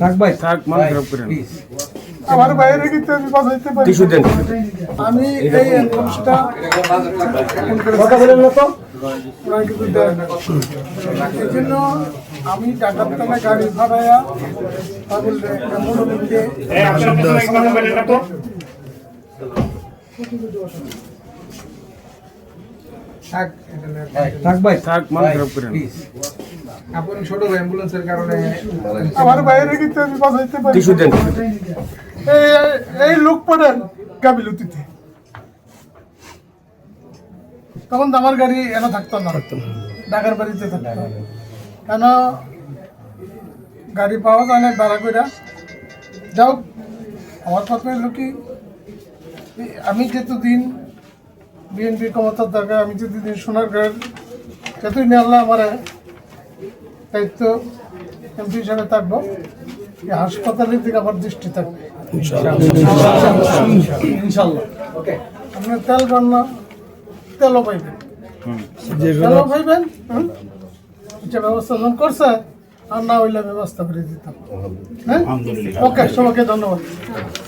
থাক ভাই থাক, মান খারাপ করেন। আমার বাইরে কিন্তু আমি বাঁচাইতে পারি। টিস্যু দেন। আমি এই এনকামটা কথা বলেন না তো। ওরা কিন্তু দেয় না। এই জন্য আমি ঢাকার থেকে গাড়ি ভাড়াইয়া পাগলরে মনোবিন্দে কথা বলেন না তো। থাক ভাই থাক, মান খারাপ করেন। আপনি ছোট অ্যাম্বুলেন্সের কারণে আমার বাইরে কিন্তু আমি বাঁচাইতে পারি। টিস্যু দেন। এই লোক পড়েন গাবিলতিতে, তখন তো আমার গাড়ি এনে থাকতো না, ঢাকার বাড়িতে থাকতো। কেন গাড়ি পাওয়া যায় না ভাড়া করে যাও। আমার কথা হলো কি, আমি যেতদিন বিএনপি ক্ষমতার দরকার, আমি যেতদিন সোনারগাঁয়ের যতদিন আল্লাহ আমার দায়িত্ব এমপি হিসাবে থাকবো, এই হাসপাতালের দিকে আমার দৃষ্টি থাকবে ইনশাল্লাহ। আপনার তেল রান্না তেলও পাইবেন, তেলও পাইবেন। যে ব্যবস্থা যখন করছে, আর না হইলে ব্যবস্থা করে দিতাম। হ্যাঁ, ওকে, সবাইকে ধন্যবাদ।